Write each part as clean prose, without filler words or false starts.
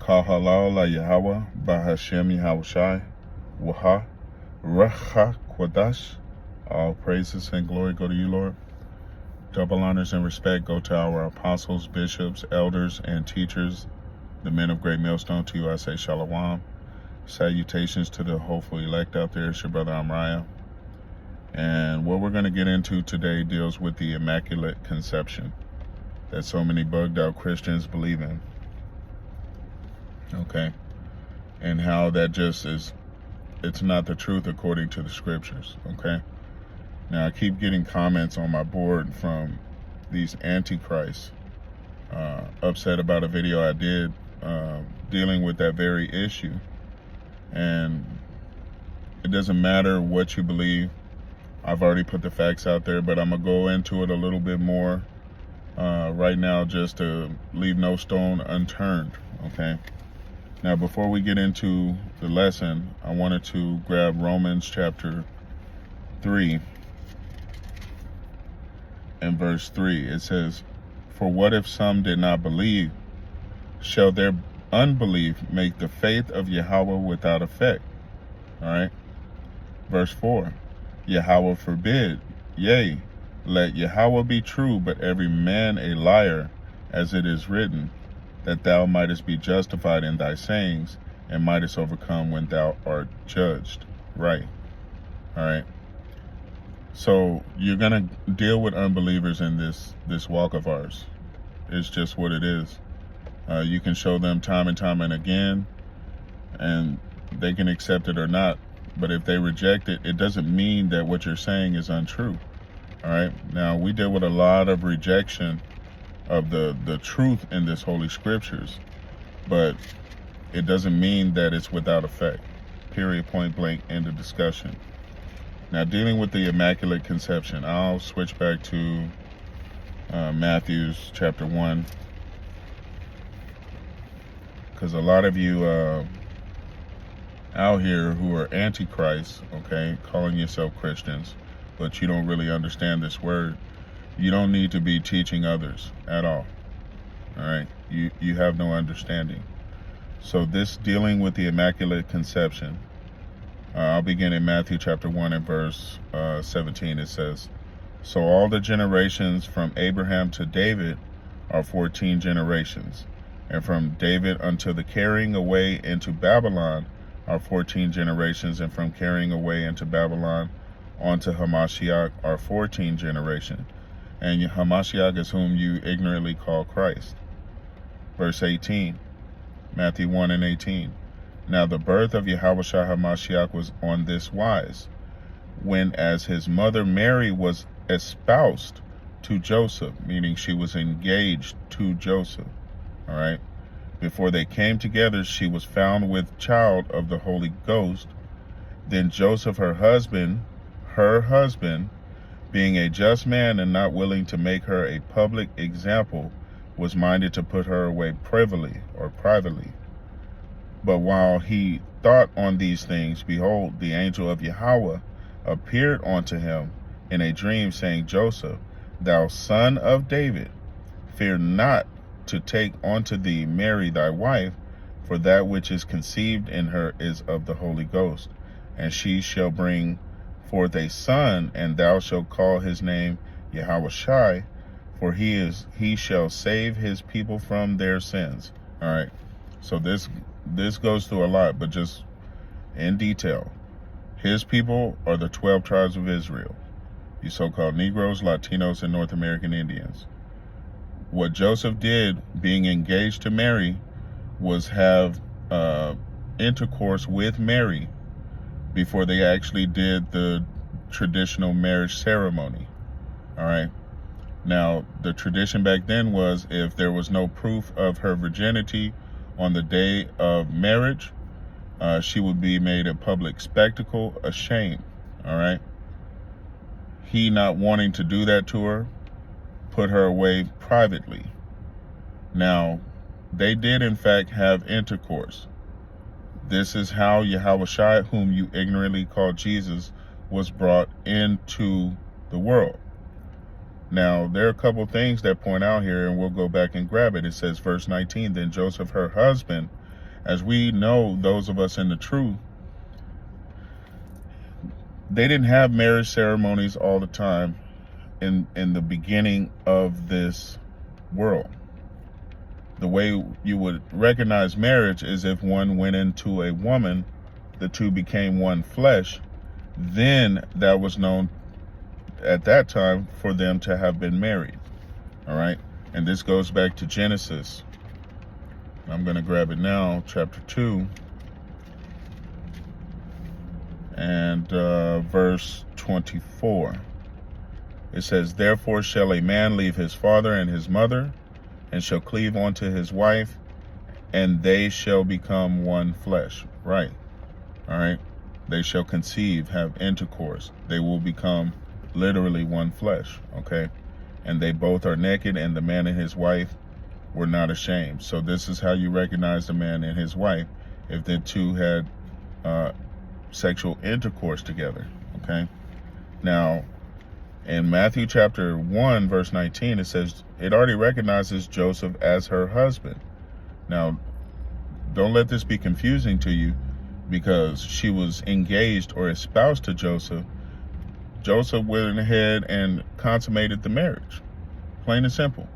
Kahalal la Yahweh, Bahashem Yahushai, Waha, Racha Kwadash. All praises and glory go to you, Lord. Double honors and respect go to our apostles, bishops, elders, and teachers, the men of great millstone. To you I say shalom. Salutations to the hopeful elect out there. It's your brother Amraya. And what we're going to get into today deals with the immaculate conception that so many bugged out Christians believe in. Okay? And how that just is, it's not the truth according to the scriptures. Okay? Now, I keep getting comments on my board from these antichrists upset about a video I did dealing with that very issue. And it doesn't matter what you believe. I've already put the facts out there, but I'm going to go into it a little bit more right now just to leave no stone unturned, okay? Now, before we get into the lesson, I wanted to grab Romans chapter 3 and verse 3. It says, "For what if some did not believe? Shall their unbelief make the faith of Yahweh without effect?" All right? Verse 4. Yahweh forbid, yea, let Yahweh be true, but every man a liar, as it is written, that thou mightest be justified in thy sayings, and mightest overcome when thou art judged. Right. All right. So you're going to deal with unbelievers in this walk of ours. It's just what it is. You can show them time and time and again, and they can accept it or not. But if they reject it, it doesn't mean that what you're saying is untrue. All right. Now, we deal with a lot of rejection of the truth in this Holy Scriptures, but it doesn't mean that it's without effect. Period, point blank, end of discussion. Now, dealing with the Immaculate Conception, I'll switch back to Matthew chapter 1, because a lot of you out here who are antichrists, okay, calling yourself Christians, but you don't really understand this word. You don't need to be teaching others at all. All right, you have no understanding. So this dealing with the Immaculate Conception, I'll begin in Matthew chapter 1 and verse 17. It says, "So all the generations from Abraham to David are 14 generations, and from David until the carrying away into Babylon are 14 generations, and from carrying away into Babylon onto Hamashiach are 14 generations. And Hamashiach is whom you ignorantly call Christ." Verse 18, Matthew 1 and 18. "Now the birth of Yahushua Hamashiach was on this wise, when as his mother Mary was espoused to Joseph," meaning she was engaged to Joseph, all right? "Before they came together, she was found with child of the Holy Ghost. Then Joseph, her husband, being a just man and not willing to make her a public example, was minded to put her away privately. But while he thought on these things, behold, the angel of Yahweh appeared unto him in a dream, saying, Joseph, thou son of David, fear not to take unto thee Mary thy wife, for that which is conceived in her is of the Holy Ghost. And she shall bring forth a son, and thou shalt call his name Yahushai, for he shall save his people from their sins." All right. So this goes through a lot, but just in detail. His people are the 12 tribes of Israel, you so-called Negroes, Latinos, and North American Indians. What Joseph did, being engaged to Mary, was have intercourse with Mary before they actually did the traditional marriage ceremony. All right. Now, the tradition back then was if there was no proof of her virginity on the day of marriage, she would be made a public spectacle, a shame. All right. He, not wanting to do that to her, put her away privately. Now, they did in fact have intercourse. This is how Yahushua, whom you ignorantly call Jesus, was brought into the world. Now, there are a couple things that point out here, and we'll go back and grab it. It says, verse 19, "Then Joseph, her husband, as we know, those of us in the truth, they didn't have marriage ceremonies all the time in the beginning of this world. The way you would recognize marriage is if one went into a woman, the two became one flesh, then that was known at that time for them to have been married. All right. And this goes back to Genesis. I'm going to grab it now, chapter 2 and verse 24. It says, "Therefore shall a man leave his father and his mother, and shall cleave unto his wife, and they shall become one flesh." Right. All right. They shall conceive, have intercourse. They will become literally one flesh. Okay. And they both are naked, and the man and his wife were not ashamed. So this is how you recognize the man and his wife, if the two had sexual intercourse together. Okay. Now, in Matthew chapter 1, verse 19, it says it already recognizes Joseph as her husband. Now, don't let this be confusing to you, because she was engaged or espoused to Joseph. Joseph went ahead and consummated the marriage. Plain and simple.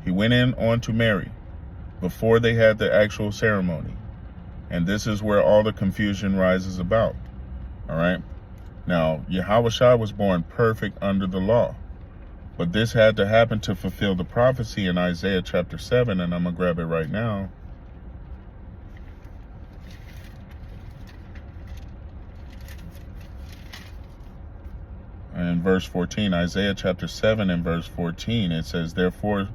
He went in on to marry before they had the actual ceremony. And this is where all the confusion rises about. All right. Now, Yahushua was born perfect under the law. But this had to happen to fulfill the prophecy in Isaiah chapter 7. And I'm going to grab it right now. In verse 14, Isaiah chapter 7 and verse 14, it says, "Therefore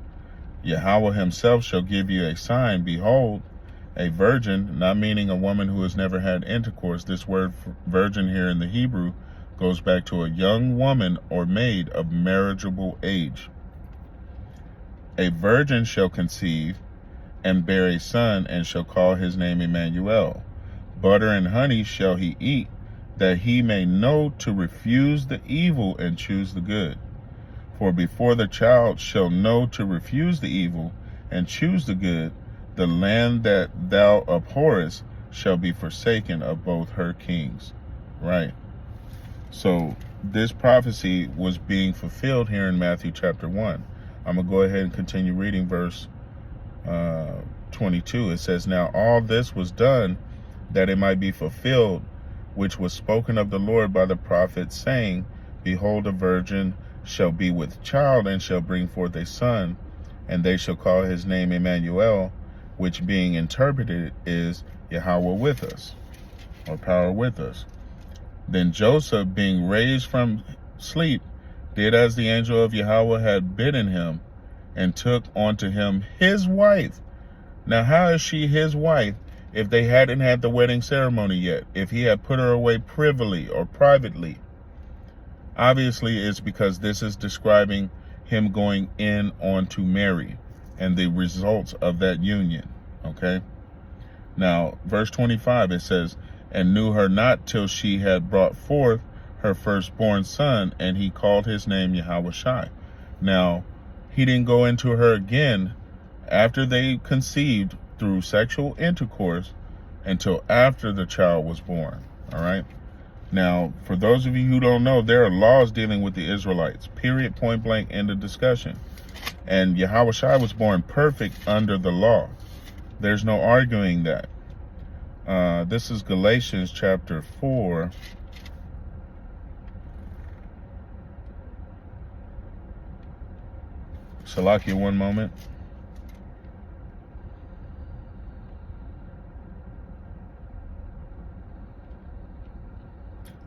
Yahweh himself shall give you a sign. Behold, a virgin," not meaning a woman who has never had intercourse. This word virgin here in the Hebrew goes back to a young woman or maid of marriageable age. "A virgin shall conceive and bear a son, and shall call his name Emmanuel. Butter and honey shall he eat, that he may know to refuse the evil and choose the good. For before the child shall know to refuse the evil and choose the good, the land that thou abhorrest shall be forsaken of both her kings." Right. So this prophecy was being fulfilled here in Matthew chapter 1. I'm going to go ahead and continue reading verse 22. It says, "Now all this was done that it might be fulfilled, which was spoken of the Lord by the prophet, saying, Behold, a virgin shall be with child, and shall bring forth a son, and they shall call his name Emmanuel," which being interpreted is Yahweh with us, or power with us. "Then Joseph, being raised from sleep, did as the angel of Yahweh had bidden him, and took unto him his wife." Now, how is she his wife if they hadn't had the wedding ceremony yet? If he had put her away privily or privately? Obviously, it's because this is describing him going in on to marry and the results of that union. Okay. Now, verse 25, it says, "And knew her not till she had brought forth her firstborn son, and he called his name Yahushua." Now, he didn't go into her again after they conceived through sexual intercourse until after the child was born. All right. Now, for those of you who don't know, there are laws dealing with the Israelites. Period, point blank, end of discussion. And Yahushua was born perfect under the law. There's no arguing that. This is Galatians chapter 4. Salakia, one moment.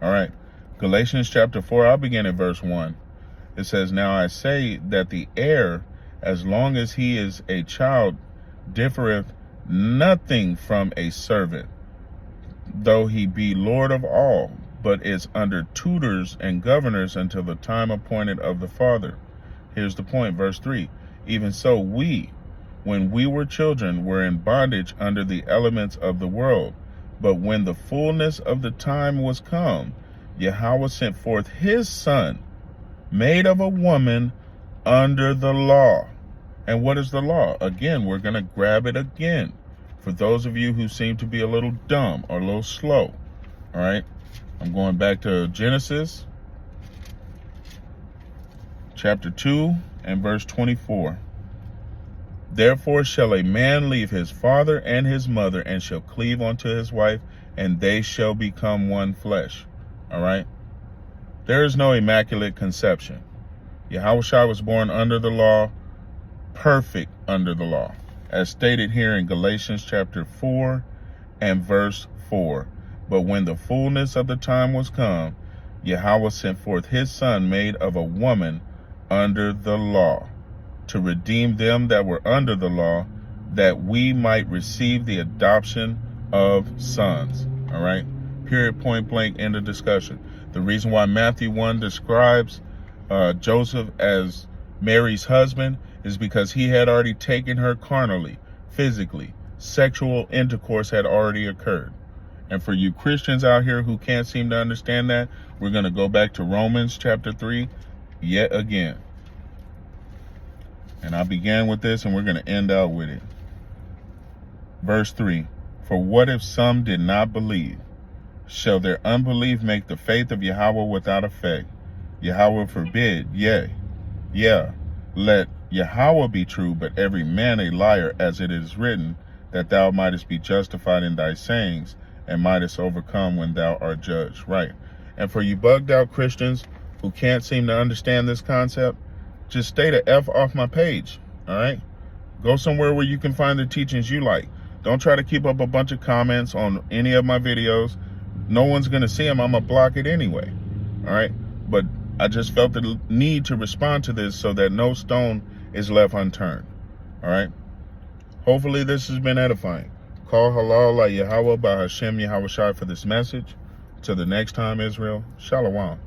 All right. Galatians chapter 4, I'll begin at verse 1. It says, "Now I say that the heir, as long as he is a child, differeth nothing from a servant, though he be Lord of all, but is under tutors and governors until the time appointed of the Father." Here's the point, verse 3. "Even so we, when we were children, were in bondage under the elements of the world. But when the fullness of the time was come, Yahweh sent forth his son, made of a woman under the law." And what is the law? Again, we're going to grab it again For those of you who seem to be a little dumb or a little slow, all right, I'm going back to Genesis chapter 2 and verse 24. Therefore shall a man leave his father and his mother, and shall cleave unto his wife, and they shall become one flesh. All right? There is no immaculate conception. Yahushua was born under the law, perfect under the law, as stated here in Galatians chapter 4 and verse 4. But when the fullness of the time was come, Yahweh sent forth his son, made of a woman under the law, to redeem them that were under the law, that we might receive the adoption of sons. All right? Period, point blank, end of discussion. The reason why Matthew 1 describes Joseph as Mary's husband is because he had already taken her carnally, physically. Sexual intercourse had already occurred. And for you Christians out here who can't seem to understand that, we're going to go back to Romans chapter 3 yet again. And I began with this, and we're going to end out with it. Verse 3, for what if some did not believe? Shall their unbelief make the faith of Yahweh without effect? Yahweh forbid, yea, let Yahweh be true, but every man a liar, as it is written, that thou mightest be justified in thy sayings, and mightest overcome when thou art judged. Right. And for you bugged out Christians who can't seem to understand this concept, just stay the F off my page, all right? Go somewhere where you can find the teachings you like. Don't try to keep up a bunch of comments on any of my videos. No one's going to see them. I'm going to block it anyway, all right? But I just felt the need to respond to this so that no stone is left unturned, all right? Hopefully this has been edifying. Call halal la Yahweh by Hashem Yahushua for this message. Till the next time, Israel, Shalom.